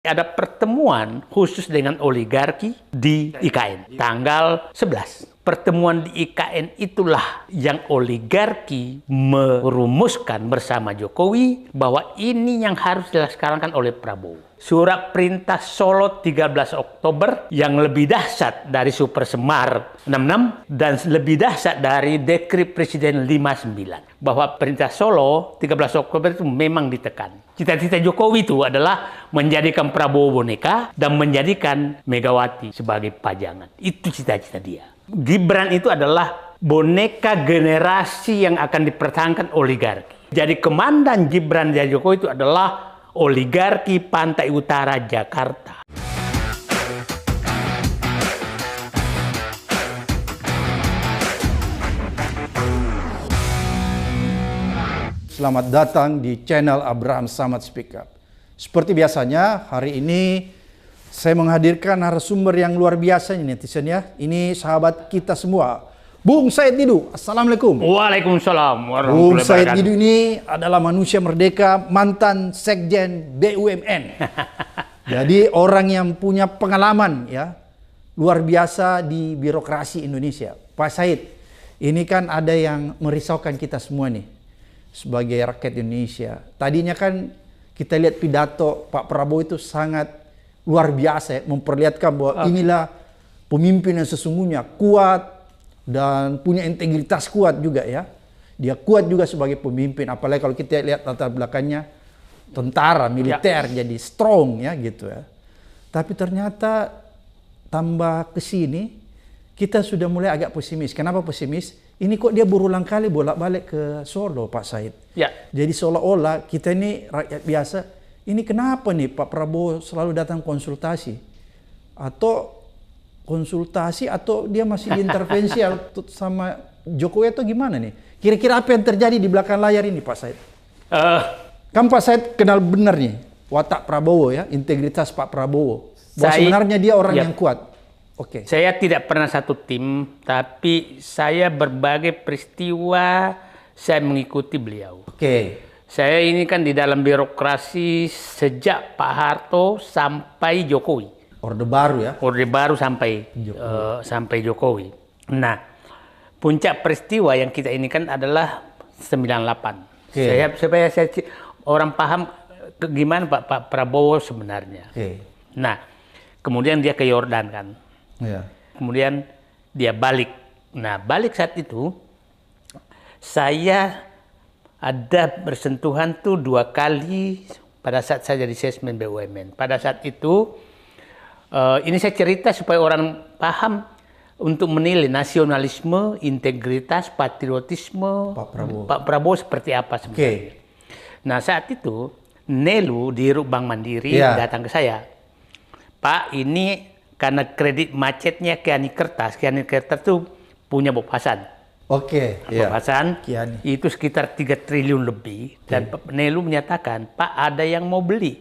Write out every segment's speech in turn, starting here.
Ada pertemuan khusus dengan oligarki di IKN tanggal 11. Pertemuan di IKN itulah yang oligarki merumuskan bersama Jokowi bahwa ini yang harus dilaksanakan oleh Prabowo. Surat perintah Solo 13 Oktober yang lebih dahsyat dari Super Semar 66 dan lebih dahsyat dari Dekri Presiden 59. Bahwa perintah Solo 13 Oktober itu memang ditekan. Cita-cita Jokowi itu adalah menjadikan Prabowo boneka dan menjadikan Megawati sebagai pajangan. Itu cita-cita dia. Gibran itu adalah boneka generasi yang akan dipertahankan oligarki. Jadi komandan Gibran dan Jokowi itu adalah oligarki Pantai Utara Jakarta. Selamat datang di channel Abraham Samad Speak Up. Seperti biasanya, hari ini saya menghadirkan narasumber yang luar biasa ini netizen ya. Ini sahabat kita semua. Bung Said Didu, Assalamualaikum. Waalaikumsalam Bung warahmatullahi Said wabarakatuh. Didu ini adalah manusia merdeka, mantan Sekjen BUMN. Jadi orang yang punya pengalaman ya, luar biasa di birokrasi Indonesia. Pak Said, ini kan ada yang merisaukan kita semua nih sebagai rakyat Indonesia. Tadinya kan kita lihat pidato Pak Prabowo itu sangat luar biasa ya, memperlihatkan bahwa inilah pemimpin yang sesungguhnya kuat dan punya integritas kuat juga ya. Dia kuat juga sebagai pemimpin, apalagi kalau kita lihat latar belakangnya tentara, militer, jadi strong ya gitu ya. Tapi ternyata tambah ke sini kita sudah mulai agak pesimis. Kenapa pesimis? Ini kok dia berulang kali bolak-balik ke Solo, Pak Said. Ya. Jadi seolah-olah kita ini rakyat biasa, ini kenapa nih Pak Prabowo selalu datang konsultasi? Atau konsultasi atau dia masih intervensi sama Jokowi atau gimana nih? Kira-kira apa yang terjadi di belakang layar ini Pak Said? Kan Pak Said kenal benar nih watak Prabowo ya, integritas Pak Prabowo. Bahwa sebenarnya dia orang yang kuat. Oke. Saya tidak pernah satu tim, tapi saya berbagai peristiwa saya mengikuti beliau. Oke. Saya ini kan di dalam birokrasi sejak Pak Harto sampai Jokowi. Orde Baru ya? Orde Baru sampai Jokowi. Nah, puncak peristiwa yang kita ini kan adalah 98. Supaya saya orang paham gimana Pak Prabowo sebenarnya. Nah, kemudian dia ke Yordan kan. Kemudian dia balik. Nah, balik saat itu saya ada bersentuhan tuh 2 kali pada saat saya jadi sesmen BUMN. Pada saat itu ini saya cerita supaya orang paham untuk menilai nasionalisme, integritas, patriotisme Pak Prabowo seperti apa sebenarnya. Nah, saat itu Nelu di Bank Mandiri datang ke saya. Pak, ini karena kredit macetnya Kiani Kertas tuh punya Bob Hasan. Bob Hasan itu sekitar 3 triliun lebih. Dan Nelu menyatakan, Pak ada yang mau beli.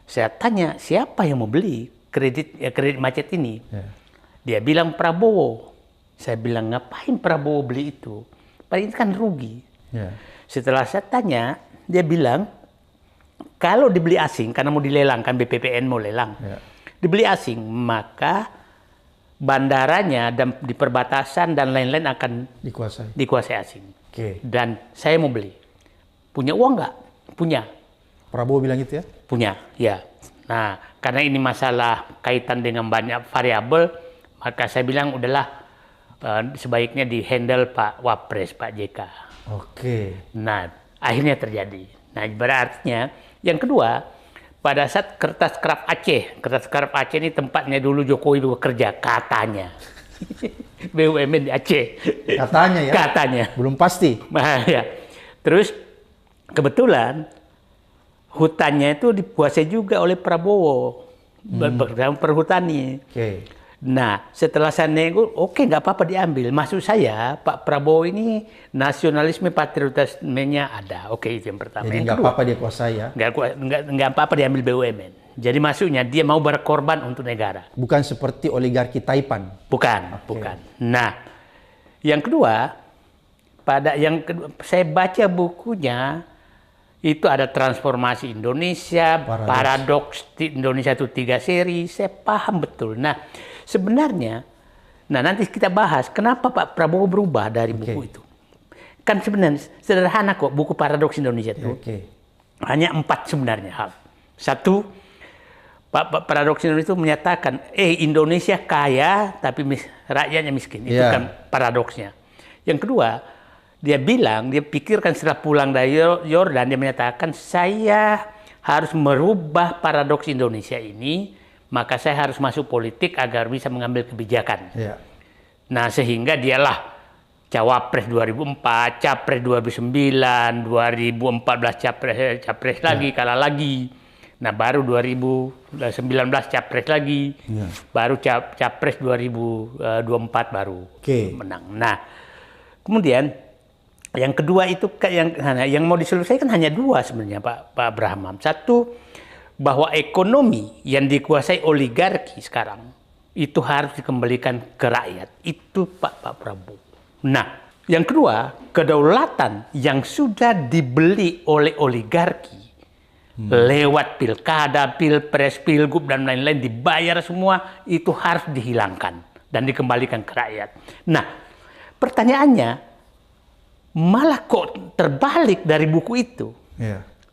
Saya tanya, siapa yang mau beli kredit macet ini? Dia bilang Prabowo. Saya bilang, ngapain Prabowo beli itu? Pak ini kan rugi. Setelah saya tanya, dia bilang, kalau dibeli asing, karena mau dilelang, kan BPPN mau lelang. Dibeli asing, maka bandaranya dan di perbatasan dan lain-lain akan dikuasai asing. Dan saya mau beli. Punya uang nggak? Punya. Prabowo bilang gitu ya? Punya, ya. Nah, karena ini masalah kaitan dengan banyak variabel, maka saya bilang udahlah sebaiknya di-handle Pak Wapres, Pak JK. Nah, akhirnya terjadi. Nah, berarti yang kedua, pada saat kertas kerap Aceh ini tempatnya dulu Jokowi bekerja, katanya. BUMN di Aceh. Katanya ya? Katanya. Belum pasti. Ya. Terus kebetulan hutannya itu dikuasai juga oleh Prabowo. Bersama perhutani. Nah, setelah saya nego, nggak apa-apa diambil. Maksud saya, Pak Prabowo ini nasionalisme patriotismenya ada. Itu yang pertama. Jadi nggak apa-apa dia kuasai ya? Nggak apa-apa diambil BUMN. Jadi maksudnya dia mau berkorban untuk negara. Bukan seperti oligarki Taipan? Bukan. Nah, yang kedua, saya baca bukunya Itu ada transformasi Indonesia, paradoks Indonesia itu 3 seri, saya paham betul. Nah, sebenarnya, nanti kita bahas kenapa Pak Prabowo berubah dari buku itu. Kan sebenarnya sederhana kok buku paradoks Indonesia itu. Hanya 4 sebenarnya hal. 1, Pak paradoks Indonesia itu menyatakan, Indonesia kaya tapi rakyatnya miskin. Itu kan paradoksnya. Yang kedua, dia pikirkan setelah pulang dari Yordan, dia menyatakan, saya harus merubah paradoks Indonesia ini, maka saya harus masuk politik agar bisa mengambil kebijakan. Nah, sehingga dialah Cawapres 2004, Capres 2009, 2014 Capres lagi, kalah lagi. Nah, baru 2019 Capres lagi, baru Capres 2024 baru menang. Nah, kemudian yang kedua itu yang mau diselesaikan hanya 2 sebenarnya Pak Abraham. 1, bahwa ekonomi yang dikuasai oligarki sekarang itu harus dikembalikan ke rakyat. Itu Pak Prabowo. Nah, yang kedua, kedaulatan yang sudah dibeli oleh oligarki lewat pilkada, pilpres, pilgub dan lain-lain dibayar semua, itu harus dihilangkan dan dikembalikan ke rakyat. Nah, pertanyaannya malah kok terbalik dari buku itu.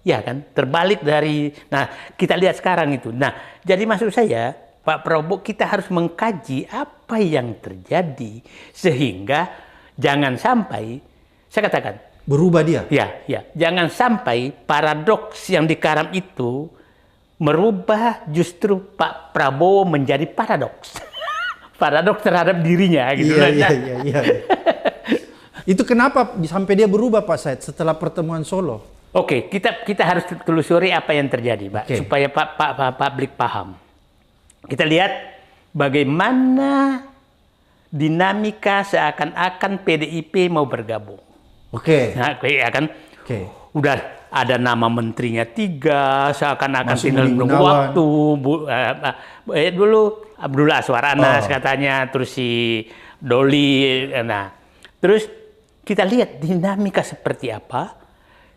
Ya kan, terbalik dari. Nah, kita lihat sekarang itu. Nah, jadi maksud saya, Pak Prabowo, kita harus mengkaji apa yang terjadi sehingga jangan sampai, saya katakan, berubah dia. Ya, jangan sampai paradoks yang dikaram itu merubah justru Pak Prabowo menjadi paradoks. Paradoks terhadap dirinya gitu. Iya. Itu kenapa sampai dia berubah Pak Said setelah pertemuan Solo? Oke, kita harus telusuri apa yang terjadi, Pak, supaya publik paham. Kita lihat bagaimana dinamika seakan-akan PDIP mau bergabung. Nah, ya kan? Udah ada nama menterinya 3, seakan-akan tinggal menunggu waktu. Dulu Abdullah Azwar Anas katanya, terus si Doli. Nah, terus kita lihat dinamika seperti apa.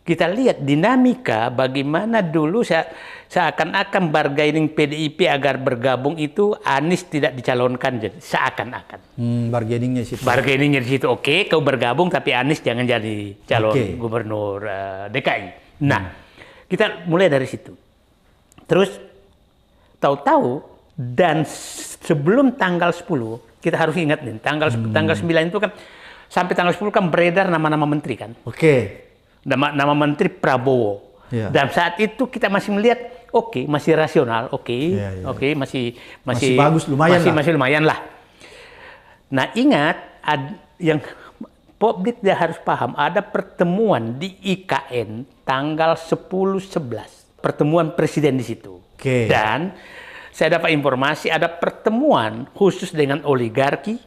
Kita lihat dinamika bagaimana dulu seakan-akan bargaining PDIP agar bergabung itu Anies tidak dicalonkan, jadi seakan-akan. Bargainingnya situ. Bargainingnya di situ. Oke, kau bergabung tapi Anies jangan jadi calon gubernur DKI. Nah, kita mulai dari situ. Terus tahu-tahu dan sebelum tanggal 10, kita harus ingat nih, tanggal 9 itu kan sampai tanggal 10 kan beredar nama-nama menteri kan. Nama menteri Prabowo. Dan saat itu kita masih melihat masih rasional, masih bagus, masih lumayan lah. Nah, ingat yang publik dia harus paham, ada pertemuan di IKN tanggal 10-11. Pertemuan presiden di situ. Dan saya dapat informasi ada pertemuan khusus dengan oligarki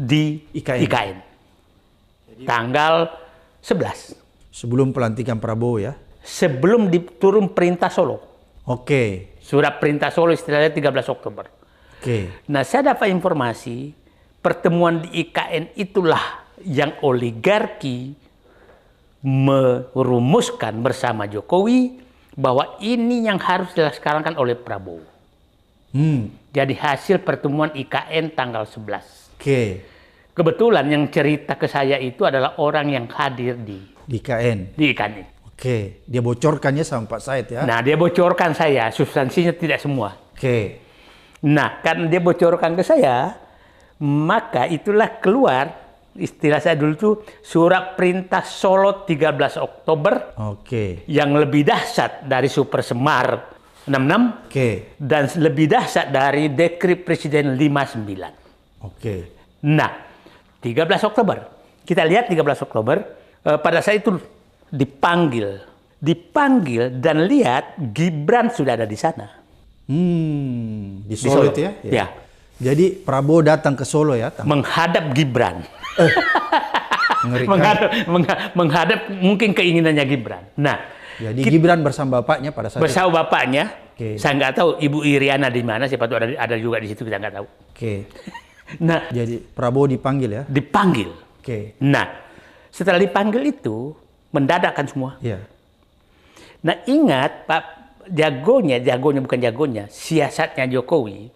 di IKN. Tanggal 11. Sebelum pelantikan Prabowo ya? Sebelum diturun perintah Solo. Surat perintah Solo istilahnya 13 Oktober. Nah, saya dapat informasi pertemuan di IKN itulah yang oligarki merumuskan bersama Jokowi bahwa ini yang harus dilaksanakan oleh Prabowo. Jadi hasil pertemuan IKN tanggal 11. Kebetulan yang cerita ke saya itu adalah orang yang hadir di IKN. Dia bocorkannya sama Pak Said ya? Nah, dia bocorkan saya, substansinya tidak semua. Nah, karena dia bocorkan ke saya, maka itulah keluar, istilah saya dulu tuh, surat perintah Solo 13 Oktober yang lebih dahsyat dari Super Semar 66 dan lebih dahsyat dari Dekret Presiden 59. Nah, 13 Oktober. Kita lihat 13 Oktober, pada saat itu dipanggil dan lihat Gibran sudah ada di sana. Di Solo itu ya? Ya. Jadi Prabowo datang ke Solo ya? Menghadap Gibran. menghadap mungkin keinginannya Gibran. Nah, jadi Gibran bersama bapaknya pada saat bersama bapaknya. Saya nggak tahu Ibu Iriana di mana, siapa tahu ada juga di situ, kita nggak tahu. Nah, jadi Prabowo dipanggil ya? Dipanggil. Nah, setelah dipanggil itu, mendadakkan semua. Iya. Nah ingat Pak, jagonya, siasatnya Jokowi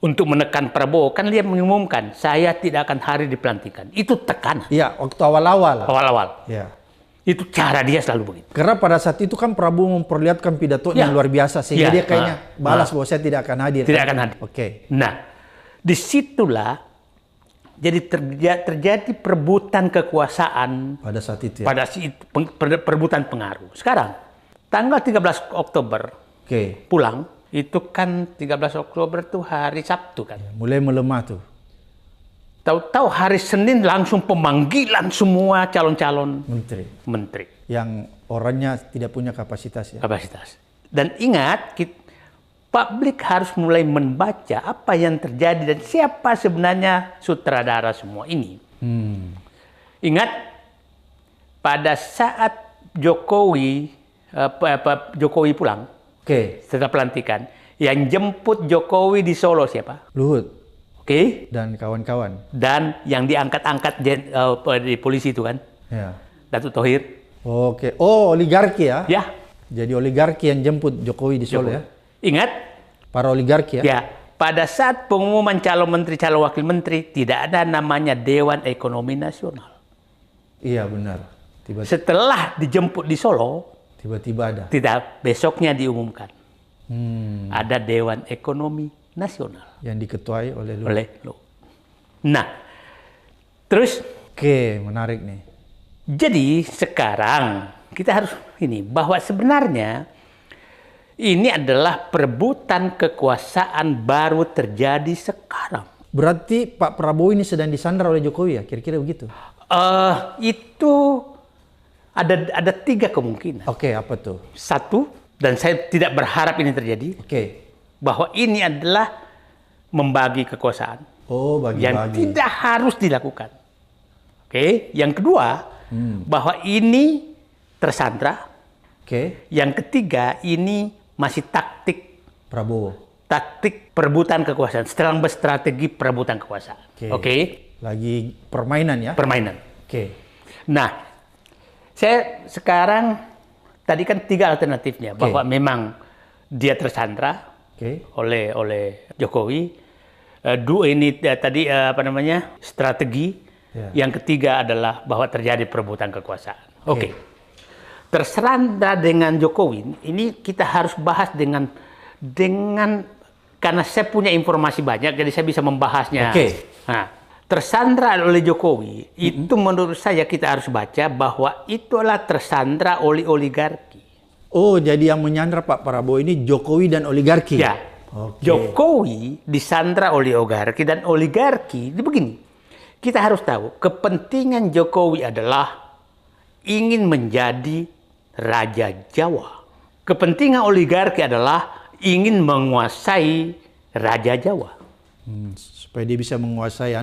untuk menekan Prabowo, kan dia mengumumkan, saya tidak akan hadir di pelantikan. Itu tekanan. Iya, waktu awal-awal. Awal-awal. Iya. Itu cara dia selalu begitu. Karena pada saat itu kan Prabowo memperlihatkan pidatonya yang luar biasa, sehingga dia kayaknya balas bahwa saya tidak akan hadir. Tidak akan hadir. Oke. Nah, disitulah jadi terjadi perebutan kekuasaan Pada saat itu ya. pada perebutan pengaruh. Sekarang, tanggal 13 Oktober Oke. pulang, itu kan 13 Oktober tuh hari Sabtu kan. Mulai melemah tuh. Tahu-tahu hari Senin langsung pemanggilan semua calon-calon menteri yang orangnya tidak punya kapasitas ya. Kapasitas. Dan ingat, publik harus mulai membaca apa yang terjadi dan siapa sebenarnya sutradara semua ini. Ingat, pada saat Jokowi pulang, setelah pelantikan, yang jemput Jokowi di Solo siapa? Luhut. Dan kawan-kawan. Dan yang diangkat-angkat di polisi itu kan? Ya. Datuk Thohir. Oke. Oh, oligarki ya? Ya. Jadi oligarki yang jemput Jokowi di Solo ya? Ingat? Para oligarki ya? Ya. Pada saat pengumuman calon menteri, calon wakil menteri, tidak ada namanya Dewan Ekonomi Nasional. Iya benar. Setelah dijemput di Solo, tiba-tiba ada. Tidak, besoknya diumumkan. Ada Dewan Ekonomi Nasional. Yang diketuai oleh Luhut. Nah, terus. Oke, menarik nih. Jadi sekarang kita harus bahwa sebenarnya ini adalah perebutan kekuasaan baru terjadi sekarang. Berarti Pak Prabowo ini sedang disandra oleh Jokowi ya, kira-kira begitu? Itu ada 3 kemungkinan. Oke, apa tuh? Satu, dan saya tidak berharap ini terjadi. Bahwa ini adalah membagi kekuasaan. Oh, bagi-bagi. Yang tidak harus dilakukan. Yang kedua, bahwa ini tersandra. Yang ketiga, ini masih taktik Prabowo. Taktik perebutan kekuasaan. Sedang berstrategi perebutan kekuasaan. Lagi permainan ya? Permainan. Nah, saya sekarang tadi kan 3 alternatifnya. Bahwa memang dia tersandra oleh Jokowi. Ini tadi strategi. Yang ketiga adalah bahwa terjadi perebutan kekuasaan. Tersandra dengan Jokowi ini kita harus bahas dengan karena saya punya informasi banyak, jadi saya bisa membahasnya. Nah, tersandra oleh Jokowi itu menurut saya kita harus baca bahwa itulah tersandra oleh oligarki. Oh, jadi yang menyandra Pak Prabowo ini Jokowi dan oligarki? Ya. Jokowi disandra oleh oligarki dan oligarki. Begini, kita harus tahu kepentingan Jokowi adalah ingin menjadi Raja Jawa. Kepentingan oligarki adalah ingin menguasai Raja Jawa. Supaya dia bisa menguasai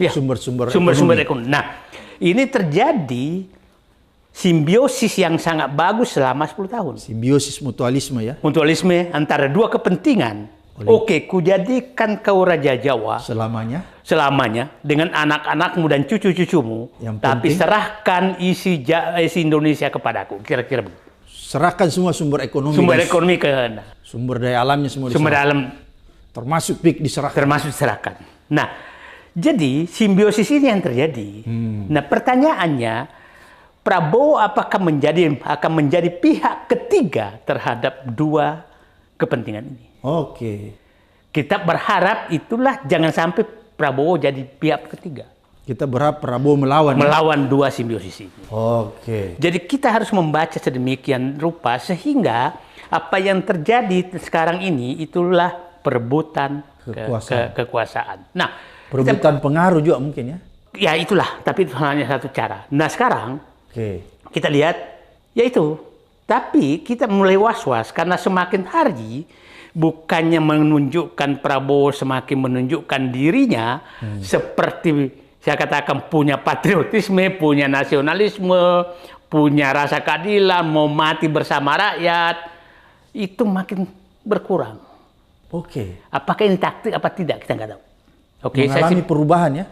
sumber-sumber ekonomi. Nah, ini terjadi simbiosis yang sangat bagus selama 10 tahun. Simbiosis mutualisme ya? Mutualisme antara 2 kepentingan. Ku jadikan kau Raja Jawa. Selamanya. Dengan anak-anakmu dan cucu-cucumu. Tapi serahkan isi Indonesia kepadaku. Kira-kira begitu. Serahkan semua sumber ekonomi. Sumber daya alamnya semua diserahkan. Sumber daya alam. Termasuk PIK diserahkan. Termasuk diserahkan. Nah, jadi simbiosis ini yang terjadi. Nah, pertanyaannya, Prabowo apakah akan menjadi pihak ketiga terhadap 2 kepentingan ini? Kita berharap itulah jangan sampai Prabowo jadi pihak ketiga. Kita berharap Prabowo melawan 2 simbiosis ini. Jadi kita harus membaca sedemikian rupa sehingga apa yang terjadi sekarang ini itulah perebutan kekuasaan. Nah, perebutan pengaruh juga mungkin ya? Ya itulah, tapi itu hanya satu cara. Nah sekarang kita lihat, yaitu, tapi kita mulai was-was karena semakin hari bukannya menunjukkan Prabowo semakin menunjukkan dirinya seperti saya katakan punya patriotisme, punya nasionalisme, punya rasa keadilan, mau mati bersama rakyat, itu makin berkurang. Apakah ini taktik apa tidak kita nggak tahu. Mengalami perubahan ya?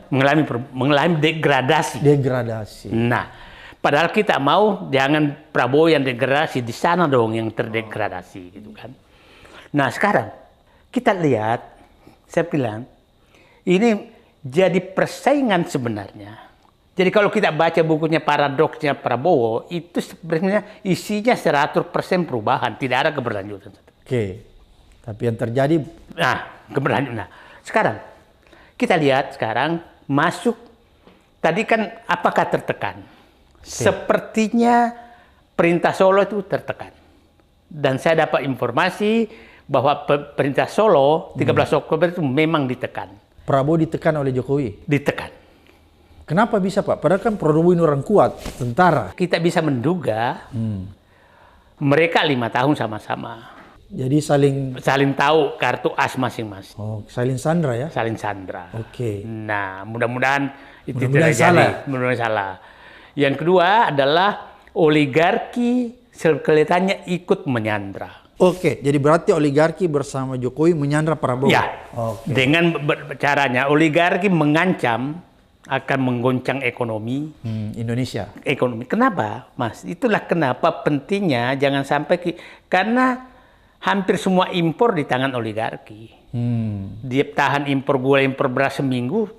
Mengalami degradasi. Degradasi. Nah, Padahal kita mau jangan Prabowo yang degradasi, di sana dong yang terdegradasi gitu kan. Nah sekarang kita lihat, saya bilang ini jadi persaingan sebenarnya. Jadi kalau kita baca bukunya Paradoksnya Prabowo, itu sebenarnya isinya 100% perubahan, tidak ada keberlanjutan. Oke, tapi yang terjadi... Nah, keberlanjutan. Nah, sekarang, kita lihat sekarang masuk, tadi kan apakah tertekan? Sepertinya perintah Solo itu tertekan. Dan saya dapat informasi bahwa perintah Solo 13 Oktober itu memang ditekan. Prabowo ditekan oleh Jokowi? Ditekan. Kenapa bisa Pak? Padahal kan Prabowo ini orang kuat, tentara. Kita bisa menduga mereka 5 tahun sama-sama. Jadi saling tahu kartu as masing-masing. Oh, saling sandra ya? Saling sandra. Oke. Nah, mudah-mudahan itu Mudah-mudahan tidak salah. jadi. Mudah-mudahan salah. Yang kedua adalah oligarki kelihatannya ikut menyandra. Oke, jadi berarti oligarki bersama Jokowi menyandra Prabowo. Ya, Oke. dengan caranya oligarki mengancam akan menggoncang ekonomi Indonesia. Kenapa, Mas? Itulah kenapa pentingnya jangan sampai karena hampir semua impor di tangan oligarki. Dia tahan impor gula, impor beras seminggu,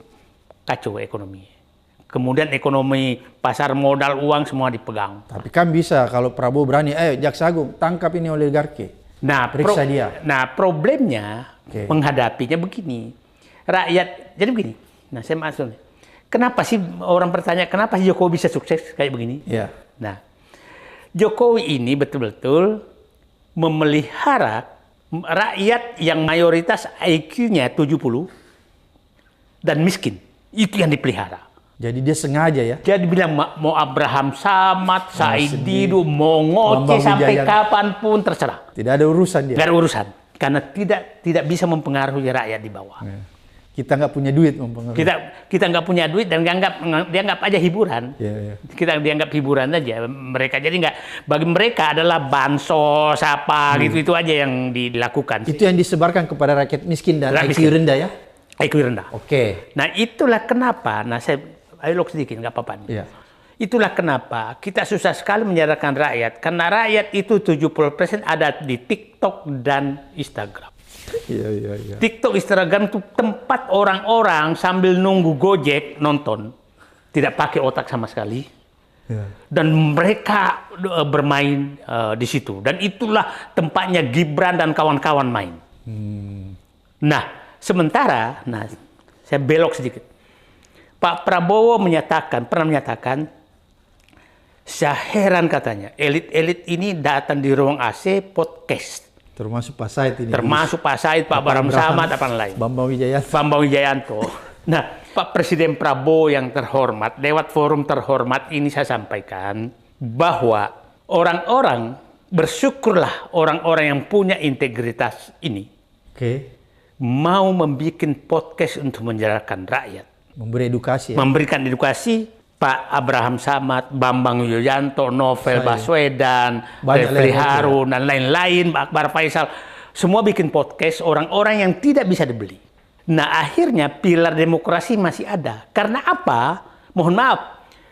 kacau ekonomi. Kemudian ekonomi pasar modal uang semua dipegang. Tapi kan bisa kalau Prabowo berani, Jaksa Agung tangkap ini oligarki. Nah, periksa dia. Nah, problemnya menghadapinya begini. Rakyat, jadi begini. Nah, saya masuk nih. Kenapa sih orang bertanya, kenapa sih Jokowi bisa sukses kayak begini? Iya. Nah, Jokowi ini betul-betul memelihara rakyat yang mayoritas IQ-nya 70 dan miskin. Itu yang dipelihara. Jadi dia sengaja ya? Jadi bilang mau Abraham Samad, Said Didu, mau Ngoceh sampai kapanpun terserah. Tidak ada urusan dia? Tidak ada urusan. Karena tidak bisa mempengaruhi rakyat di bawah. Ya. Kita nggak punya duit mempengaruhi. Kita nggak punya duit dan dianggap aja hiburan. Ya. Kita dianggap hiburan aja mereka. Jadi bagi mereka adalah bansos apa gitu itu aja yang dilakukan. Itu yang disebarkan kepada rakyat miskin dan IQ rendah ya? IQ rendah. Oke. Nah itulah kenapa. Nah saya ayo sedikit nggak apa-apa. Ya. Itulah kenapa kita susah sekali menyadarkan rakyat. Karena rakyat itu 70% ada di TikTok dan Instagram. Iya. TikTok, Instagram itu tempat orang-orang sambil nunggu Gojek nonton, tidak pakai otak sama sekali, dan mereka bermain di situ. Dan itulah tempatnya Gibran dan kawan-kawan main. Nah, sementara, saya belok sedikit. Pak Prabowo pernah menyatakan, saya heran katanya, elit-elit ini datang di ruang AC podcast. Termasuk Pak Said ini. Termasuk Pak Said, Pak Abraham Samad, apa lain. Bambang Wijayanto. Nah, Pak Presiden Prabowo yang terhormat, lewat forum terhormat ini saya sampaikan bahwa orang-orang, bersyukurlah orang-orang yang punya integritas ini mau membuat podcast untuk menjalankan rakyat. Memberi edukasi. Memberikan edukasi. Pak Abraham Samad, Bambang Wijoyanto, Novel Baswedan, Refli Harun, dan lain-lain, Akbar Faisal, semua bikin podcast orang-orang yang tidak bisa dibeli. Nah akhirnya pilar demokrasi masih ada. Karena apa? Mohon maaf,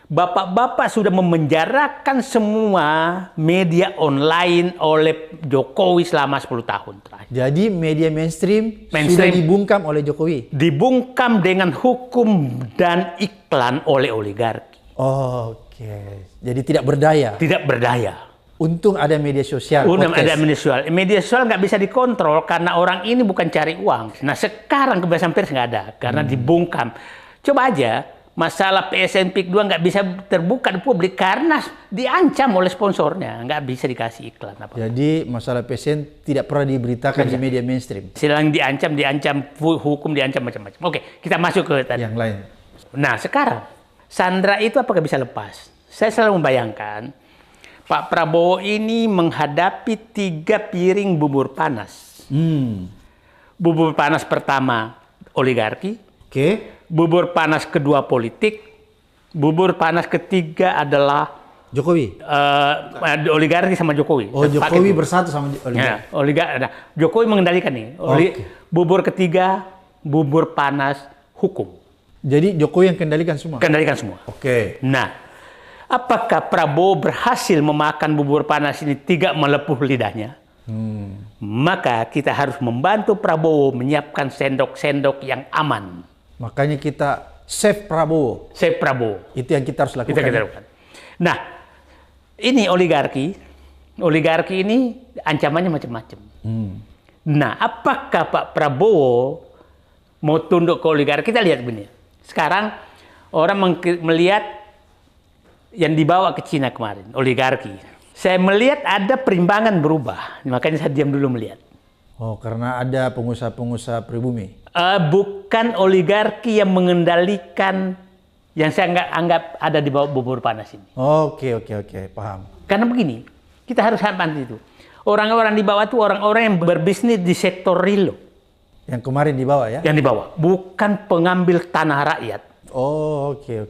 bapak-bapak sudah memenjarakan semua media online oleh Jokowi selama 10 tahun terakhir. Jadi media mainstream sudah dibungkam oleh Jokowi? Dibungkam dengan hukum dan iklan oleh oligarki. Oke. Jadi tidak berdaya? Tidak berdaya. Untung ada media sosial. Ada media sosial. Media sosial nggak bisa dikontrol karena orang ini bukan cari uang. Nah sekarang kebebasan pers nggak ada karena dibungkam. Coba aja masalah PSN PIK 2 nggak bisa terbuka di publik karena diancam oleh sponsornya, nggak bisa dikasih iklan apa. Jadi masalah PSN tidak pernah diberitakan di media mainstream. Silang diancam hukum, diancam macam-macam. Oke, kita masuk ke tadi. Yang lain. Nah sekarang Sandra itu apakah bisa lepas? Saya selalu membayangkan Pak Prabowo ini menghadapi 3 piring bubur panas. Bubur panas pertama oligarki. Bubur panas kedua politik, bubur panas ketiga adalah Jokowi. Oligarki sama Jokowi. Oh, Jokowi bersatu sama oligarki. Nah, Jokowi mengendalikan nih. Bubur ketiga, bubur panas hukum. Jadi Jokowi yang kendalikan semua. Kendalikan semua. Oke. Nah, apakah Prabowo berhasil memakan bubur panas ini tidak melepuh lidahnya? Maka kita harus membantu Prabowo menyiapkan sendok-sendok yang aman. Makanya kita save Prabowo. Save Prabowo. Itu yang kita harus lakukan. Kita lakukan. Nah, ini oligarki. Oligarki ini ancamannya macam-macam. Nah, apakah Pak Prabowo mau tunduk ke oligarki? Kita lihat begini. Sekarang orang melihat yang dibawa ke Cina kemarin, oligarki. Saya melihat ada perimbangan berubah, makanya saya diam dulu melihat. Oh, karena ada pengusaha-pengusaha pribumi. Bukan oligarki yang mengendalikan yang saya anggap ada di bawah bubur panas ini. Oke, paham. Karena begini, kita harus paham itu. Orang-orang di bawah itu orang-orang yang berbisnis di sektor real. Yang kemarin dibawa ya? Yang dibawa, bukan pengambil tanah rakyat. Oh, oke.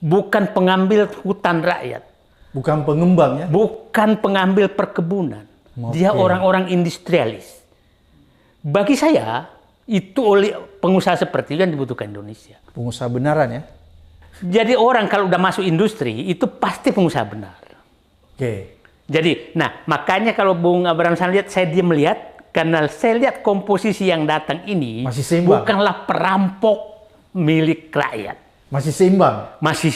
Bukan pengambil hutan rakyat. Bukan pengembang ya? Bukan pengambil perkebunan. Dia orang-orang industrialis. Bagi saya, itu oleh pengusaha seperti itu yang dibutuhkan Indonesia. Pengusaha benaran ya? Jadi orang kalau udah masuk industri, itu pasti pengusaha benar. Oke. Jadi, nah makanya kalau Bung Abraham lihat, saya dia melihat, karena saya lihat komposisi yang datang ini masih seimbang. Bukanlah perampok milik rakyat. Masih seimbang? Masih.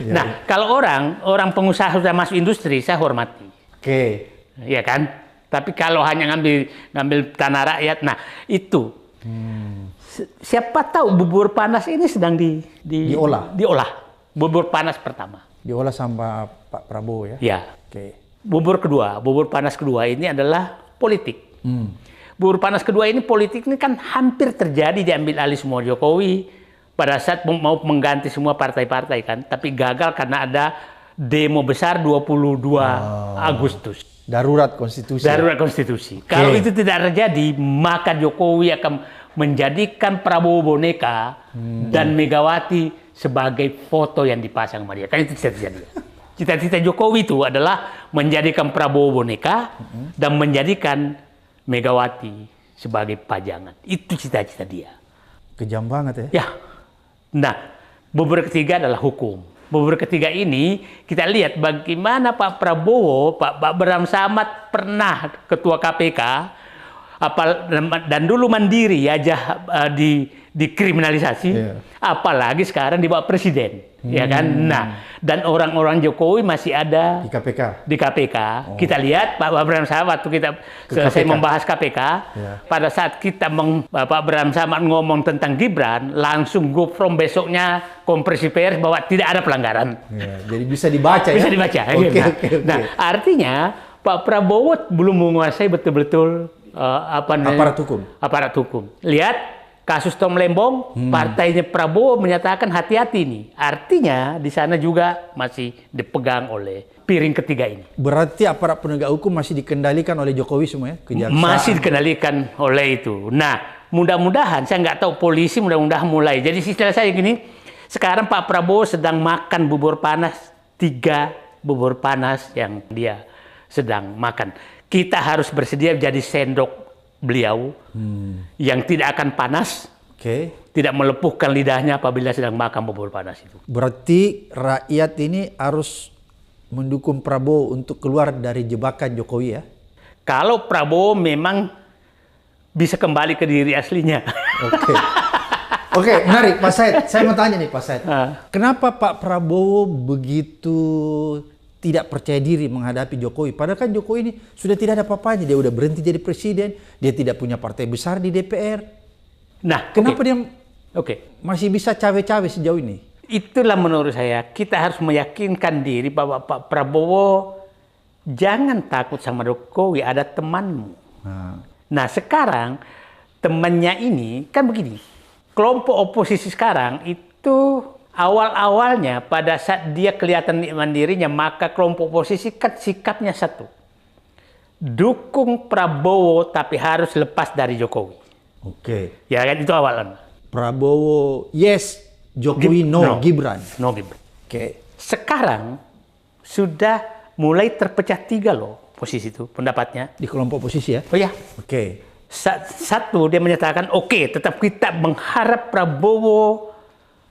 Ya. Nah, kalau orang pengusaha sudah masuk industri, saya hormati. Oke. Ya kan? Tapi kalau hanya ngambil tanah rakyat, nah itu. Siapa tahu bubur panas ini sedang diolah. Bubur panas pertama. Diolah sama Pak Prabowo ya? Ya. Oke. Bubur panas kedua ini adalah politik. Bubur panas kedua ini politik ini kan hampir terjadi diambil alih semua Jokowi. Pada saat mau mengganti semua partai-partai kan, tapi gagal karena ada demo besar 22 Agustus. Darurat konstitusi. Darurat konstitusi. Kalau itu tidak terjadi, maka Jokowi akan menjadikan Prabowo boneka dan Megawati sebagai foto yang dipasang sama dia. Kan itu tidak terjadi. Cita-cita Jokowi itu adalah menjadikan Prabowo boneka dan menjadikan Megawati sebagai pajangan. Itu cita-cita dia. Kejam banget ya? Ya. Nah, bubur ketiga adalah hukum. Bubur ketiga ini kita lihat bagaimana Pak Prabowo, Pak Bram Samad pernah ketua KPK, dan dulu mandiri aja dikriminalisasi, apalagi sekarang dibawa presiden, ya kan? Nah, dan orang-orang Jokowi masih ada di KPK. Kita lihat Pak Bram Samad waktu kita selesai membahas KPK, pada saat kita Pak Bram Samad ngomong tentang Gibran, langsung go from besoknya konferensi pers bahwa tidak ada pelanggaran. Jadi bisa dibaca ya? Bisa dibaca. Nah, artinya Pak Prabowo belum menguasai betul-betul aparat hukum. Lihat kasus Tom Lembong, partainya Prabowo menyatakan hati-hati nih. Artinya di sana juga masih dipegang oleh piring ketiga ini. Berarti aparat penegak hukum masih dikendalikan oleh Jokowi semua ya? Kejaksaan. Masih dikendalikan oleh itu. Nah, mudah-mudahan, saya nggak tahu polisi mudah-mudahan mulai. Jadi istilah saya gini, sekarang Pak Prabowo sedang makan bubur panas, 3 bubur panas yang dia sedang makan. Kita harus bersedia jadi sendok beliau yang tidak akan panas, tidak melepuhkan lidahnya apabila sedang makan bubur panas itu. Berarti rakyat ini harus mendukung Prabowo untuk keluar dari jebakan Jokowi ya? Kalau Prabowo memang bisa kembali ke diri aslinya. Oke, menarik Pak Said. Saya mau tanya nih Pak Said. Kenapa Pak Prabowo begitu tidak percaya diri menghadapi Jokowi? Padahal kan Jokowi ini sudah tidak ada apa-apanya. Dia udah berhenti jadi presiden. Dia tidak punya partai besar di DPR. Nah, kenapa dia masih bisa cawe-cawe sejauh ini? Itulah menurut saya, kita harus meyakinkan diri bahwa Pak Prabowo jangan takut sama Jokowi, ada temanmu. Nah, sekarang temannya ini kan begini. Kelompok oposisi sekarang itu awal-awalnya pada saat dia kelihatan mandirinya, maka kelompok oposisi kan sikapnya satu. Dukung Prabowo tapi harus lepas dari Jokowi. Ya kan itu awalnya. Prabowo yes, Jokowi no, Gibran. No Gibran. Sekarang sudah mulai terpecah 3 loh posisi itu pendapatnya. Di kelompok oposisi ya? Oh ya. Satu dia menyatakan tetap kita mengharap Prabowo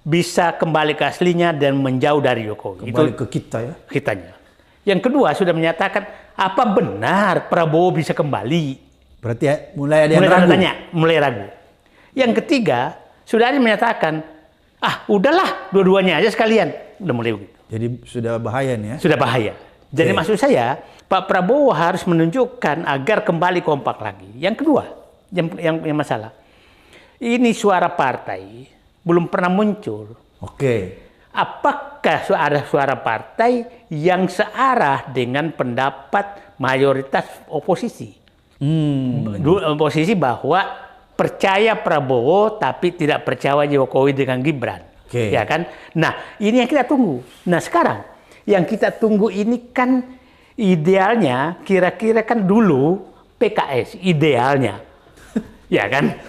bisa kembali ke aslinya dan menjauh dari Jokowi. Kembali ke kita ya. Kitanya. Yang kedua sudah menyatakan apa benar Prabowo bisa kembali. Berarti ya, mulai ada yang ragu. Mulai ragu. Yang ketiga sudah ada yang menyatakan udahlah dua-duanya aja sekalian. Udah mulai begitu. Jadi sudah bahaya nih ya. Sudah bahaya. Jadi maksud saya Pak Prabowo harus menunjukkan agar kembali kompak lagi. Yang kedua, yang masalah. Ini suara partai belum pernah muncul. Oke. Apakah ada suara partai yang searah dengan pendapat mayoritas oposisi? Oposisi bahwa percaya Prabowo tapi tidak percaya Jokowi dengan Gibran. Ya kan? Nah, ini yang kita tunggu. Nah, sekarang yang kita tunggu ini kan idealnya kira-kira kan dulu PKS idealnya. Ya kan?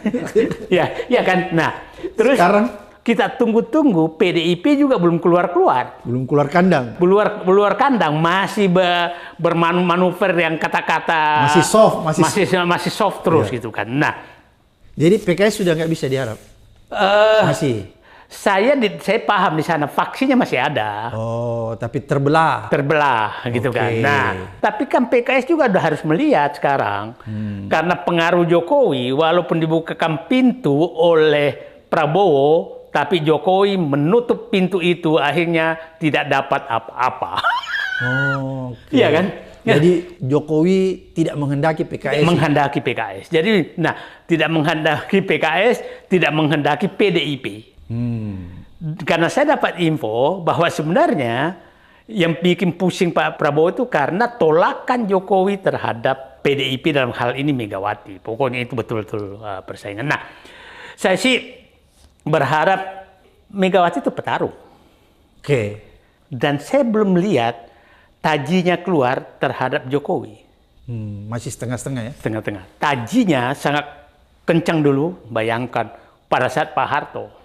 ya kan? Nah, terus sekarang kita tunggu-tunggu PDIP juga belum keluar-keluar. Belum keluar kandang. Keluar kandang, masih bermanuver yang kata-kata masih soft, masih soft terus gitu kan. Nah, jadi PKS sudah nggak bisa diharap. Masih. Saya paham di sana faksinya masih ada. Oh, tapi terbelah gitu kan. Nah, tapi kan PKS juga udah harus melihat sekarang karena pengaruh Jokowi, walaupun dibukakan pintu oleh Prabowo, tapi Jokowi menutup pintu itu akhirnya tidak dapat apa-apa. Iya kan? Jadi Jokowi tidak menghendaki PKS. Menghendaki PKS. Jadi, tidak menghendaki PKS, tidak menghendaki PDIP. Karena saya dapat info bahwa sebenarnya yang bikin pusing Pak Prabowo itu karena tolakan Jokowi terhadap PDIP dalam hal ini Megawati. Pokoknya itu betul-betul persaingan. Nah, saya sih berharap Megawati itu petarung. Dan saya belum lihat tajinya keluar terhadap Jokowi. Masih setengah-setengah ya? Setengah-setengah. Tajinya sangat kencang dulu, bayangkan pada saat Pak Harto.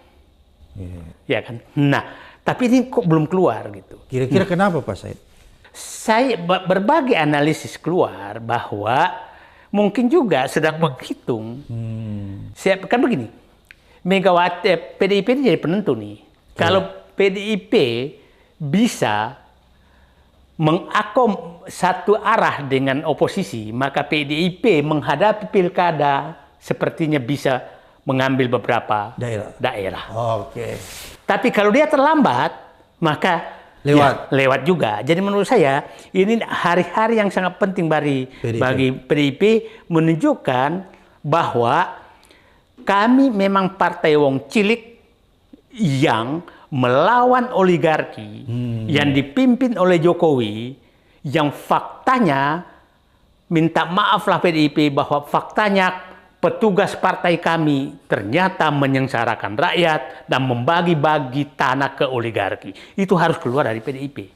Ya kan? Nah, tapi ini kok belum keluar gitu. Kira-kira kenapa Pak Said? Saya berbagai analisis keluar bahwa mungkin juga sedang menghitung. Kan begini, Megawati, PDIP ini jadi penentu nih. Kalau PDIP bisa mengakom satu arah dengan oposisi, maka PDIP menghadapi pilkada sepertinya bisa mengambil beberapa daerah. Tapi kalau dia terlambat, maka lewat juga. Jadi menurut saya ini hari-hari yang sangat penting bagi PDIP menunjukkan bahwa kami memang partai wong cilik yang melawan oligarki yang dipimpin oleh Jokowi, yang faktanya minta maaflah PDIP bahwa faktanya petugas partai kami ternyata menyengsarakan rakyat dan membagi-bagi tanah ke oligarki. Itu harus keluar dari PDIP.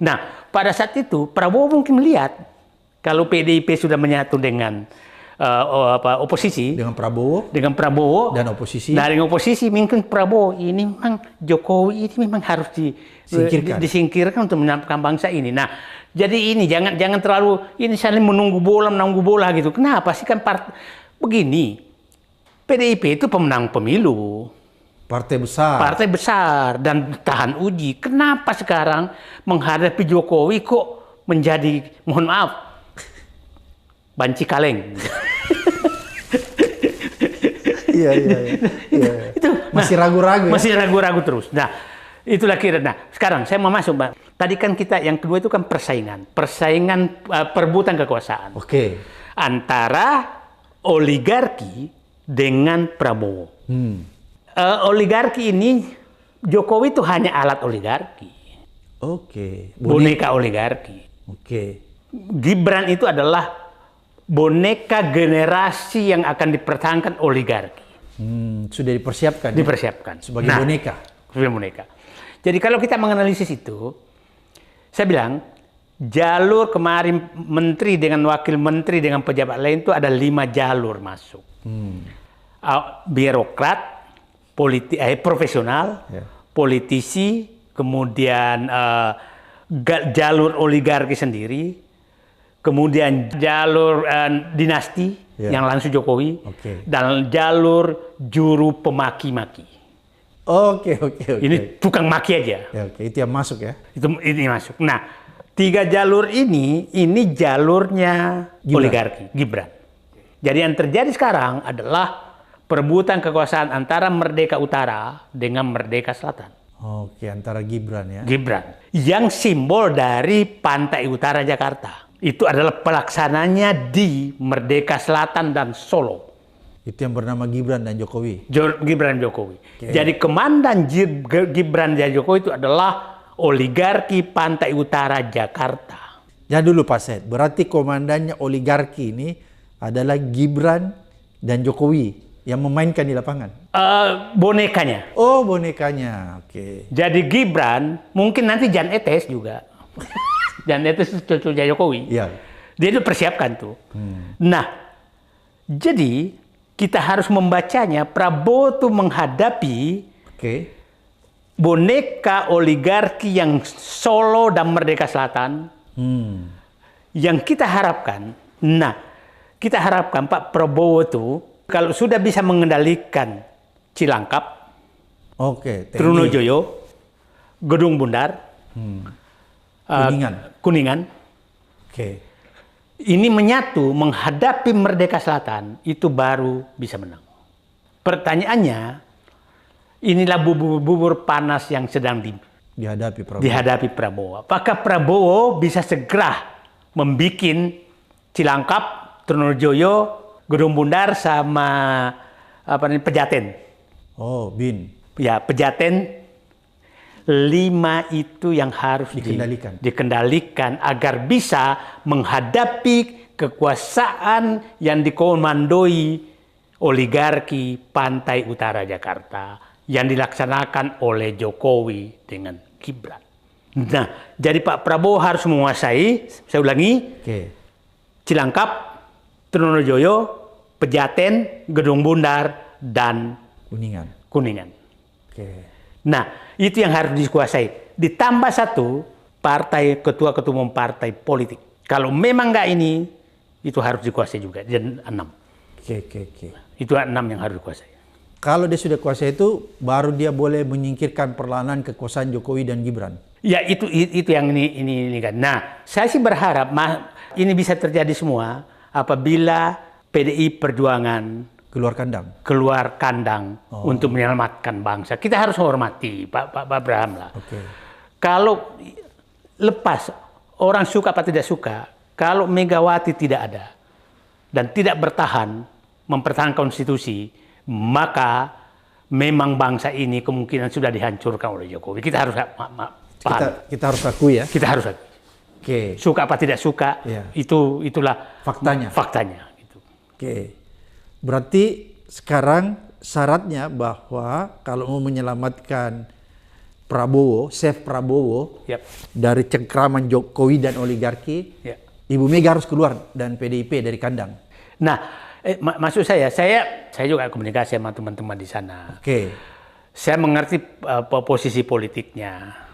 Nah, pada saat itu Prabowo mungkin melihat kalau PDIP sudah menyatu dengan oposisi, dengan Prabowo dan oposisi. Dari oposisi mungkin Prabowo ini memang Jokowi ini memang harus disingkirkan untuk menyelamatkan bangsa ini. Nah, jadi ini jangan terlalu ini saling menunggu bola gitu. Kenapa sih kan begini, PDIP itu pemenang pemilu. Partai besar dan tahan uji. Kenapa sekarang menghadapi Jokowi kok menjadi, mohon maaf, banci kaleng? Iya. Itu masih ragu-ragu. Masih ragu-ragu terus. Nah, itulah kira. Nah, sekarang saya mau masuk, Mbak. Tadi kan yang kedua itu kan persaingan perebutan kekuasaan. Antara oligarki dengan Prabowo. Oligarki ini Jokowi itu hanya alat oligarki. Boneka oligarki. Gibran itu adalah boneka generasi yang akan dipertahankan oligarki. Sudah dipersiapkan. Sebagai boneka. Jadi kalau kita menganalisis itu, saya bilang jalur kemarin menteri dengan wakil menteri dengan pejabat lain itu ada 5 jalur masuk. Birokrat, profesional, politisi, kemudian jalur oligarki sendiri, kemudian jalur dinasti yang langsung Jokowi, dan jalur juru pemaki-maki. Oke, oke, oke. Ini tukang maki aja. Ya, oke, itu yang masuk ya. Ini masuk. Nah, 3 jalur ini jalurnya Gibran. oligarki, Gibran. Jadi yang terjadi sekarang adalah perebutan kekuasaan antara Merdeka Utara dengan Merdeka Selatan. Oke, antara Gibran ya. Gibran. Yang simbol dari pantai utara Jakarta. Itu adalah pelaksananya di Merdeka Selatan dan Solo. Itu yang bernama Gibran dan Jokowi. Gibran Jokowi. Oke. Jadi komandan Gibran dan Jokowi itu adalah oligarki pantai utara Jakarta. Ya dulu Pak Said, berarti komandannya oligarki ini adalah Gibran dan Jokowi yang memainkan di lapangan. Bonekanya. Oh, bonekanya. Oke. Jadi Gibran, mungkin nanti Jan Etes juga. Jan Etes itu cucunya Jokowi. Iya. Dia itu persiapkan tuh. Nah, jadi kita harus membacanya Prabowo tuh menghadapi Oke. boneka oligarki yang Solo dan Merdeka Selatan. Yang kita harapkan, kita harapkan Pak Prabowo tuh kalau sudah bisa mengendalikan Cilangkap, Oke. TNI. Trunojoyo, Gedung Bundar, Kuningan. Oke. Ini menyatu menghadapi Merdeka Selatan, itu baru bisa menang. Pertanyaannya, inilah bubur panas yang sedang dihadapi Prabowo. Apakah Prabowo bisa segera membuat Cilangkap, Trunojoyo, Gedung Bundar sama Pejaten? Oh, BIN. Ya, Pejaten. 5 itu yang harus dikendalikan agar bisa menghadapi kekuasaan yang dikomandoi oligarki pantai utara Jakarta yang dilaksanakan oleh Jokowi dengan Gibran. Nah, jadi Pak Prabowo harus menguasai, saya ulangi, Cilangkap, Trunojoyo, Pejaten, Gedung Bundar, dan Kuningan. Oke. Nah, itu yang harus dikuasai. Ditambah satu, ketua-ketua umum partai politik. Kalau memang nggak ini, itu harus dikuasai juga. Dan 6. Oke. Itu 6 yang harus dikuasai. Kalau dia sudah kuasai itu, baru dia boleh menyingkirkan perlahanan kekuasaan Jokowi dan Gibran. Ya, itu yang ini kan. Nah, saya sih berharap ini bisa terjadi semua apabila PDI Perjuangan keluar kandang untuk menyelamatkan bangsa. Kita harus hormati Pak Abraham lah. Okay. Kalau lepas orang suka apa tidak suka, kalau Megawati tidak ada dan tidak bertahan mempertahankan konstitusi, maka memang bangsa ini kemungkinan sudah dihancurkan oleh Jokowi. Kita harus kita harus akui ya. Kita harus akui. Okay. Suka apa tidak suka, itulah faktanya. Gitu. Oke. Berarti sekarang syaratnya bahwa kalau mau menyelamatkan Prabowo, save Prabowo dari cengkraman Jokowi dan oligarki, Ibu Mega harus keluar dan PDIP dari kandang. Nah, maksud saya juga komunikasi sama teman-teman di sana. Oke. Saya mengerti posisi politiknya,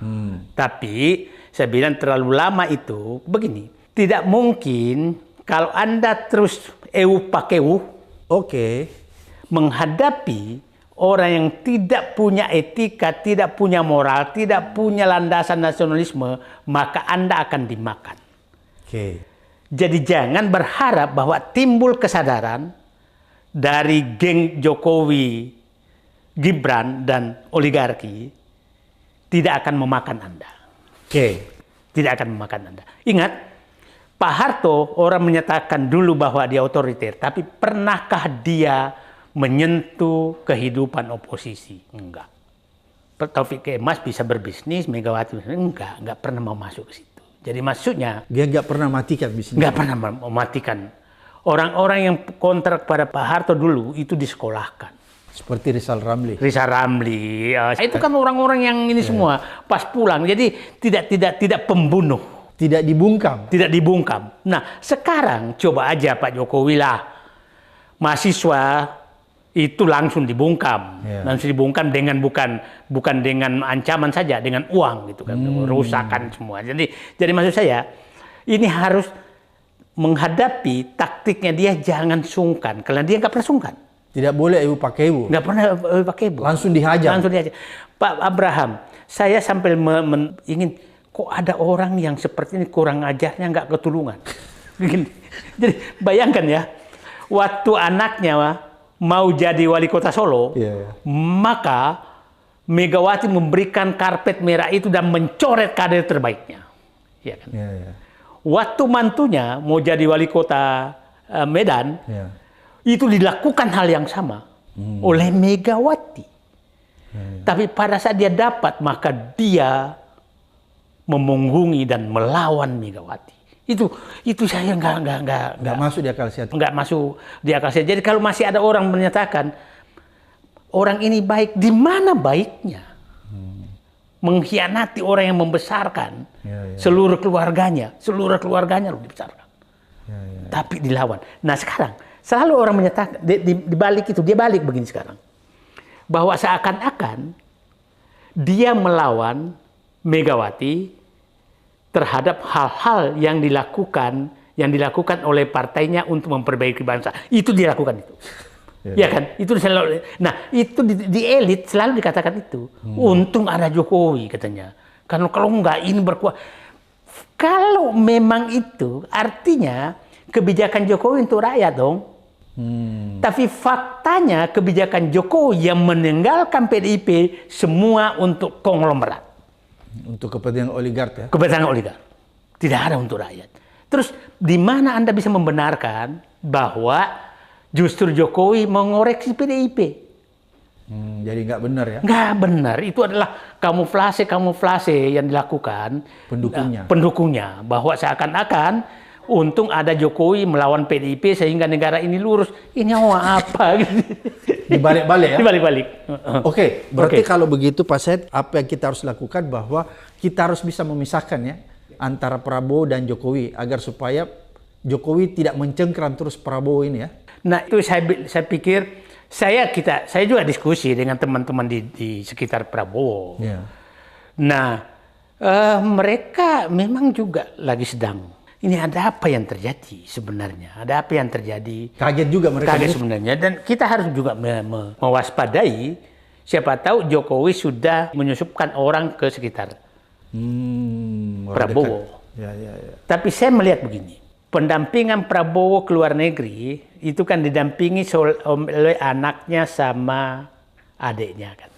tapi saya bilang terlalu lama itu begini. Tidak mungkin kalau Anda terus pakeu. Menghadapi orang yang tidak punya etika, tidak punya moral, tidak punya landasan nasionalisme, maka Anda akan dimakan. Jadi jangan berharap bahwa timbul kesadaran dari geng Jokowi, Gibran, dan oligarki tidak akan memakan Anda. Tidak akan memakan Anda. Ingat, Pak Harto orang menyatakan dulu bahwa dia otoriter, tapi pernahkah dia menyentuh kehidupan oposisi? Enggak. Taufik Kemas bisa berbisnis, Megawati enggak pernah mau masuk ke situ. Jadi maksudnya dia enggak pernah matikan bisnis. Enggak pernah mematikan. Orang-orang yang kontrak pada Pak Harto dulu itu disekolahkan. Seperti Rizal Ramli. Itu kan orang-orang yang ini semua pas pulang. Jadi tidak pembunuh. Tidak dibungkam. Nah, sekarang coba aja Pak Jokowi lah. Mahasiswa itu langsung dibungkam. Langsung dibungkam dengan bukan dengan ancaman saja, dengan uang gitu kan. Rusakan semua. Jadi maksud saya, ini harus menghadapi taktiknya dia jangan sungkan. Karena dia nggak pernah sungkan. Tidak boleh ibu pakai ibu. Nggak pernah pakai ibu. Langsung dihajar. Langsung dihajar. Pak Abraham, saya sampai ingin, kok ada orang yang seperti ini kurang ajarnya nggak ketulungan. Jadi bayangkan ya, waktu anaknya mau jadi wali kota Solo, maka Megawati memberikan karpet merah itu dan mencoret kader terbaiknya. Ya kan? Waktu mantunya mau jadi wali kota Medan, itu dilakukan hal yang sama oleh Megawati. Tapi pada saat dia dapat, maka dia memunggungi dan melawan Megawati. Itu saya nggak masuk di akal sehat. Nggak masuk di akal sehat. Jadi kalau masih ada orang menyatakan orang ini baik, di mana baiknya? Mengkhianati orang yang membesarkan seluruh keluarganya loh dibesarkan. Tapi dilawan. Nah sekarang selalu orang menyatakan di balik itu, dia balik begini sekarang, bahwa seakan-akan dia melawan Megawati terhadap hal-hal yang dilakukan oleh partainya untuk memperbaiki bangsa. Itu dilakukan itu. Ya kan? Itu selalu. Nah, itu di elit selalu dikatakan itu. Untung ada Jokowi katanya. Karena kalau enggak ini berkuat. Kalau memang itu artinya kebijakan Jokowi untuk rakyat dong. Tapi faktanya kebijakan Jokowi yang meninggalkan PDIP semua untuk konglomerat. Untuk kepentingan oligark ya? Kepentingan oligark. Tidak ada untuk rakyat. Terus di mana Anda bisa membenarkan bahwa justru Jokowi mengoreksi PDIP? Jadi nggak benar ya? Nggak benar. Itu adalah kamuflase yang dilakukan pendukungnya. Bahwa seakan-akan untung ada Jokowi melawan PDIP sehingga negara ini lurus. Ini apa? Dibalik-balik ya? Dibalik-balik. Oke, berarti kalau begitu Pak Said, apa yang kita harus lakukan bahwa kita harus bisa memisahkan ya antara Prabowo dan Jokowi agar supaya Jokowi tidak mencengkram terus Prabowo ini ya? Nah itu saya pikir saya juga diskusi dengan teman-teman di sekitar Prabowo. Nah mereka memang juga lagi sedang. Ini ada apa yang terjadi sebenarnya? Ada apa yang terjadi? Kaget juga mereka. Kaget sebenarnya. Dan kita harus juga mewaspadai. Siapa tahu Jokowi sudah menyusupkan orang ke sekitar Prabowo. Tapi saya melihat begini. Pendampingan Prabowo ke luar negeri itu kan didampingi oleh anaknya sama adiknya kan.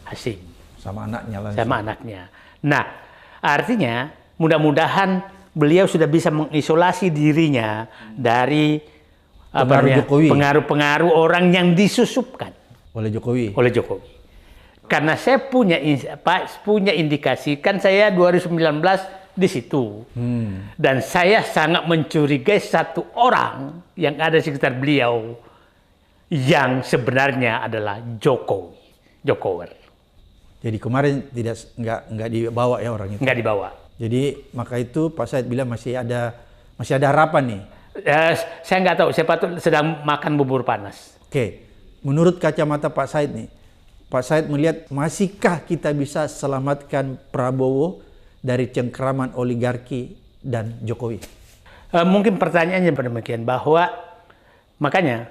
Hasim. Sama anaknya langsung. Sama anaknya. Nah, artinya mudah-mudahan beliau sudah bisa mengisolasi dirinya dari pengaruh-pengaruh orang yang disusupkan oleh Jokowi. Karena saya punya indikasi, kan saya 2019 di situ. Dan saya sangat mencurigai satu orang yang ada di sekitar beliau yang sebenarnya adalah Jokowi. Jadi kemarin nggak dibawa ya orang itu. Nggak dibawa. Jadi maka itu Pak Said bilang masih ada harapan nih. Saya nggak tahu, siapa tuh sedang makan bubur panas. Oke, menurut kacamata Pak Said nih, Pak Said melihat masihkah kita bisa selamatkan Prabowo dari cengkraman oligarki dan Jokowi? Mungkin pertanyaannya demikian, bahwa makanya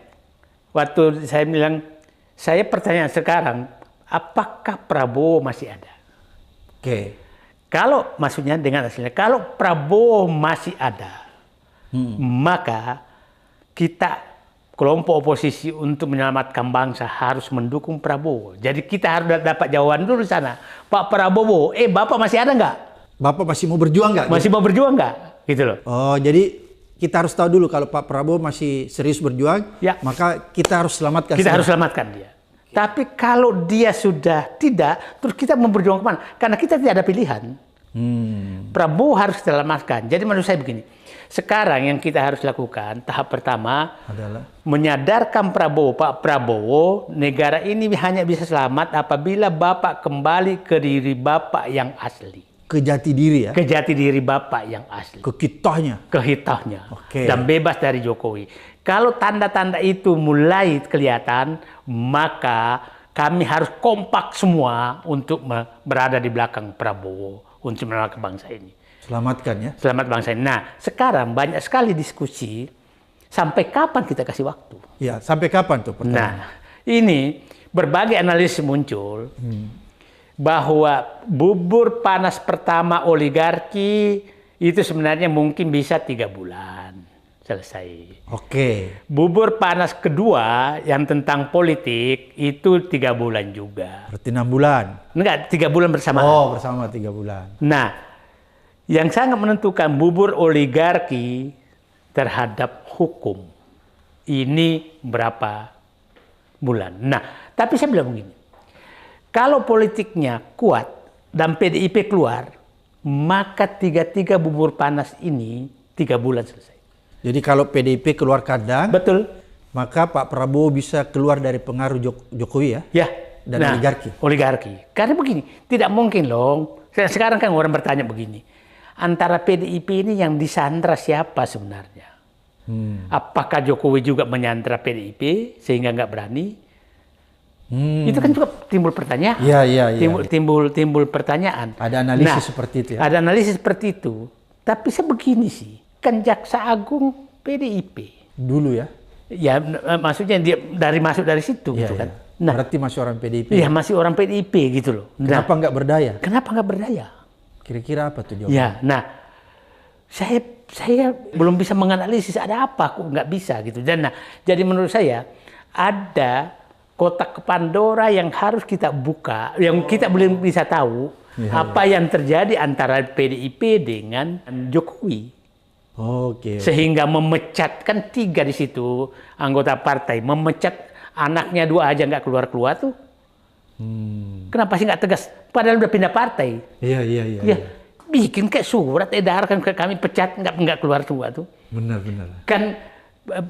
waktu saya bilang, saya pertanyaan sekarang, apakah Prabowo masih ada? Kalau maksudnya dengan hasilnya, kalau Prabowo masih ada, maka kita kelompok oposisi untuk menyelamatkan bangsa harus mendukung Prabowo. Jadi kita harus dapat jawaban dulu di sana. Pak Prabowo, Bapak masih ada nggak? Bapak masih mau berjuang nggak? Masih mau berjuang nggak? Gitu loh. Oh, jadi kita harus tahu dulu kalau Pak Prabowo masih serius berjuang, maka kita harus selamatkan. Kita harus selamatkan dia. Tapi kalau dia sudah tidak, terus kita mau berjuang kemana? Karena kita tidak ada pilihan. Prabowo harus diselamatkan. Jadi menurut saya begini, sekarang yang kita harus lakukan, tahap pertama adalah menyadarkan Pak Prabowo, negara ini hanya bisa selamat apabila Bapak kembali ke diri Bapak yang asli. Ke jati diri ya? Ke jati diri Bapak yang asli. Ke kitahnya? Ke hitahnya. Dan bebas dari Jokowi. Kalau tanda-tanda itu mulai kelihatan, maka kami harus kompak semua untuk berada di belakang Prabowo untuk menyelamatkan bangsa ini. Selamatkan ya? Selamat bangsa ini. Nah, sekarang banyak sekali diskusi Sampai kapan kita kasih waktu? Ya, sampai kapan tuh pertanyaan? Nah, ini berbagai analisis muncul bahwa bubur panas pertama oligarki itu sebenarnya mungkin bisa 3 bulan selesai. Oke. Bubur panas kedua yang tentang politik itu 3 bulan juga. Berarti 6 bulan. Enggak, 3 bulan bersamaan. Oh, bersama 3 bulan. Nah, yang sangat menentukan bubur oligarki terhadap hukum ini berapa bulan. Nah, tapi saya bilang begini, kalau politiknya kuat dan PDIP keluar, maka 3 bubur panas ini 3 bulan selesai. Jadi kalau PDIP keluar kandang, Betul. maka Pak Prabowo bisa keluar dari pengaruh Jokowi ya? Ya. Dan oligarki. Oligarki. Karena begini, tidak mungkin loh. Sekarang kan orang bertanya begini, antara PDIP ini yang disandra siapa sebenarnya? Apakah Jokowi juga menyandra PDIP sehingga nggak berani? Itu kan juga timbul pertanyaan. Iya. Timbul pertanyaan. Ada analisis seperti itu ya? Ada analisis seperti itu. Tapi sebegini sih, kan Jaksa Agung PDIP. Dulu ya? Ya, maksudnya dia masuk dari situ gitu kan. Nah, berarti masih orang PDIP. Iya, masih orang PDIP gitu loh. Kenapa nggak berdaya? Kenapa nggak berdaya? Kira-kira apa tuh jawabannya? Ya, nah, saya belum bisa menganalisis ada apa kok nggak bisa gitu. Dan jadi menurut saya ada kotak Pandora yang harus kita buka, yang kita belum bisa tahu apa yang terjadi antara PDIP dengan Jokowi. Oke. Sehingga memecatkan 3 di situ anggota partai, memecat anaknya 2 aja nggak keluar-keluar tuh. Kenapa sih nggak tegas? Padahal udah pindah partai. Iya. Bikin kayak surat edaran ke kami pecat nggak keluar-keluar tuh. Benar. Kan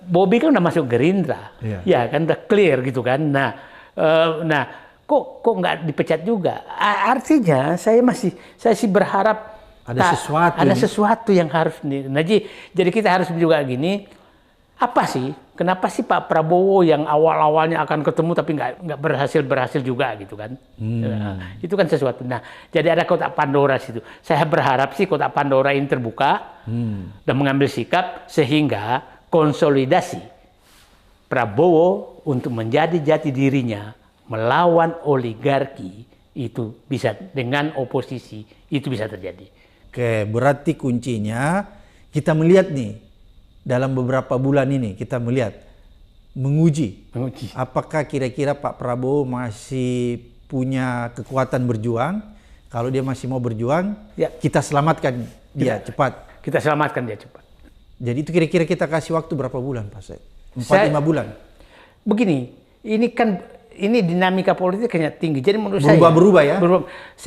Bobi kan udah masuk Gerindra, ya kan udah clear gitu kan. Nah, kok nggak dipecat juga? Artinya saya sih berharap ada sesuatu yang harus jadi kita harus juga gini. Apa sih? Kenapa sih Pak Prabowo yang awalnya akan ketemu tapi nggak berhasil juga gitu kan? Nah, itu kan sesuatu. Nah, jadi ada kotak Pandora situ. Saya berharap sih kotak Pandora ini terbuka dan mengambil sikap sehingga konsolidasi Prabowo untuk menjadi jati dirinya melawan oligarki itu bisa dengan oposisi itu bisa terjadi. Oke, berarti kuncinya kita melihat nih dalam beberapa bulan ini kita menguji apakah kira-kira Pak Prabowo masih punya kekuatan berjuang. Kalau dia masih mau berjuang, kita selamatkan dia cepat. Kita selamatkan dia cepat. Jadi itu kira-kira kita kasih waktu berapa bulan, Pak Said? 4-5 bulan? Begini, ini dinamika politiknya tinggi. Jadi menurut berubah ya?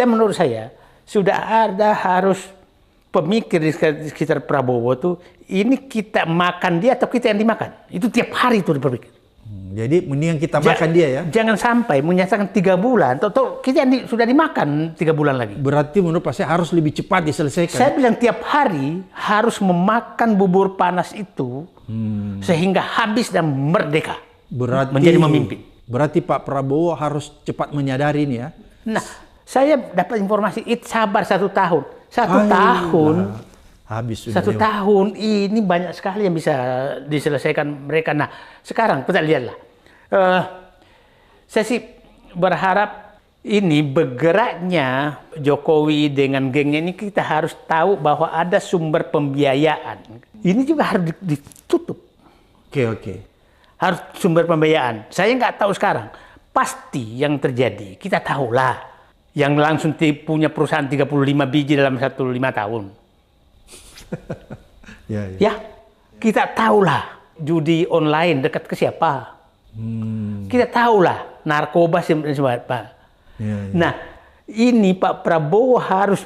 Menurut saya sudah ada harus pemikir di sekitar Prabowo tuh, ini kita makan dia atau kita yang dimakan? Itu tiap hari itu berpikir. Jadi mendingan kita makan dia ya? Jangan sampai menyelesaikan 3 bulan, atau kita yang sudah dimakan 3 bulan lagi. Berarti menurut Pak saya harus lebih cepat diselesaikan. Saya bilang tiap hari harus memakan bubur panas itu sehingga habis dan merdeka. Menjadi memimpin. Berarti Pak Prabowo harus cepat menyadari ini ya? Nah, saya dapat informasi, sabar 1 tahun. 1 tahun. Habis 1 tahun ini banyak sekali yang bisa diselesaikan mereka. Nah, sekarang kita lihatlah. Saya sih berharap ini bergeraknya Jokowi dengan gengnya ini kita harus tahu bahwa ada sumber pembiayaan. Ini juga harus ditutup. Oke. Harus sumber pembiayaan. Saya nggak tahu sekarang. Pasti yang terjadi, kita tahulah. Yang langsung punya perusahaan 35 biji dalam 5 tahun. Ya, kita tahulah judi online dekat ke siapa. Kita tahulah narkoba siapa. Nah, ini Pak Prabowo harus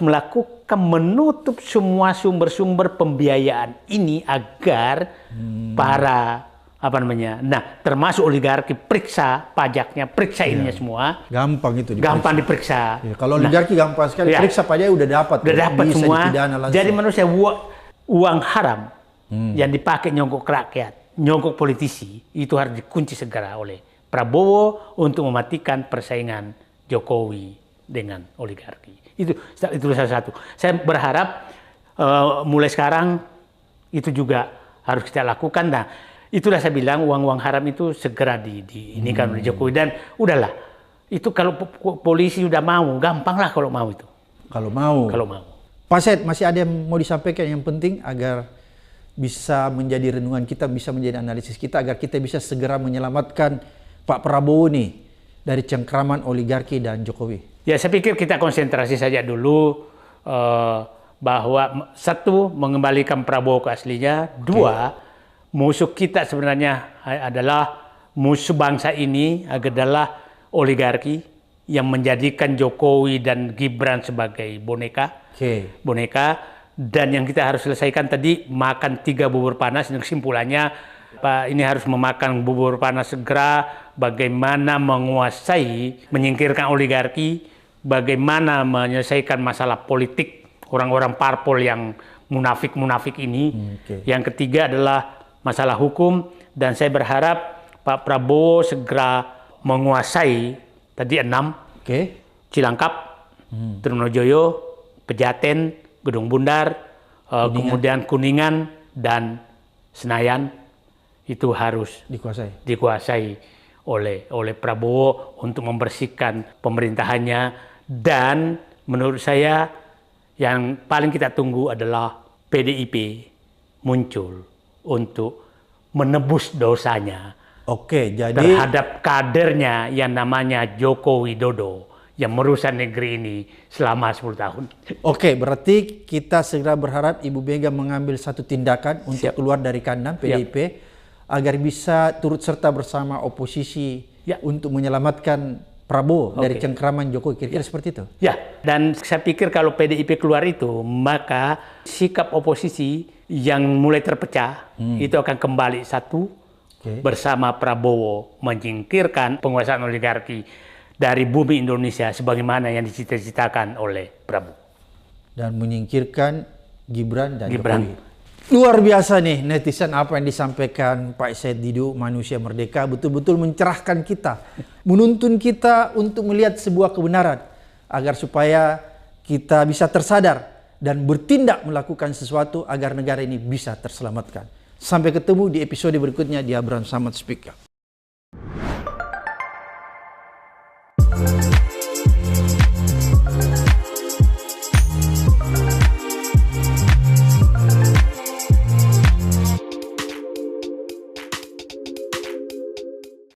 menutup semua sumber-sumber pembiayaan ini agar para termasuk oligarki periksa pajaknya, periksa ininya semua. Gampang itu diperiksa. Gampang diperiksa. Ya, kalau oligarki gampang sekali, periksa pajak udah dapat. Udah dapat semua. Jadi menurut saya uang haram yang dipakai nyogok rakyat, nyogok politisi, itu harus dikunci segera oleh Prabowo untuk mematikan persaingan Jokowi dengan oligarki. Itu salah satu. Saya berharap mulai sekarang itu juga harus kita lakukan. Nah, itulah saya bilang uang-uang haram itu segera ini kan oleh Jokowi. Dan udahlah, itu kalau polisi udah mau, gampang lah kalau mau itu. Kalau mau. Pak Said, masih ada yang mau disampaikan yang penting agar bisa menjadi renungan kita, bisa menjadi analisis kita, agar kita bisa segera menyelamatkan Pak Prabowo nih dari cengkraman oligarki dan Jokowi? Ya, saya pikir kita konsentrasi saja dulu bahwa satu, mengembalikan Prabowo ke aslinya. Dua, musuh kita sebenarnya adalah musuh bangsa ini adalah oligarki yang menjadikan Jokowi dan Gibran sebagai boneka. Dan yang kita harus selesaikan tadi, makan 3 bubur panas. Dan kesimpulannya, Pak, ini harus memakan bubur panas segera, bagaimana menguasai, menyingkirkan oligarki, bagaimana menyelesaikan masalah politik orang-orang parpol yang munafik-munafik ini. Yang ketiga adalah masalah hukum, dan saya berharap Pak Prabowo segera menguasai tadi 6, Cilangkap, Trunojoyo, Pejaten, Gedung Bundar, kemudian Kuningan dan Senayan. Itu harus dikuasai oleh Prabowo untuk membersihkan pemerintahannya. Dan menurut saya yang paling kita tunggu adalah PDIP muncul untuk menebus dosanya terhadap kadernya yang namanya Joko Widodo yang merusak negeri ini selama 10 tahun. Berarti kita segera berharap Ibu Mega mengambil satu tindakan untuk keluar dari kandang PDIP agar bisa turut serta bersama oposisi untuk menyelamatkan Prabowo dari cengkraman Jokowi. Kira-kira seperti itu? Ya, dan saya pikir kalau PDIP keluar itu, maka sikap oposisi yang mulai terpecah itu akan kembali satu bersama Prabowo menyingkirkan penguasaan oligarki dari bumi Indonesia sebagaimana yang dicita-citakan oleh Prabowo. Dan menyingkirkan Gibran dan Jokowi. Luar biasa nih netizen apa yang disampaikan Pak Said Didu, manusia merdeka, betul-betul mencerahkan kita, menuntun kita untuk melihat sebuah kebenaran agar supaya kita bisa tersadar dan bertindak melakukan sesuatu agar negara ini bisa terselamatkan. Sampai ketemu di episode berikutnya di Abraham Samad Speak.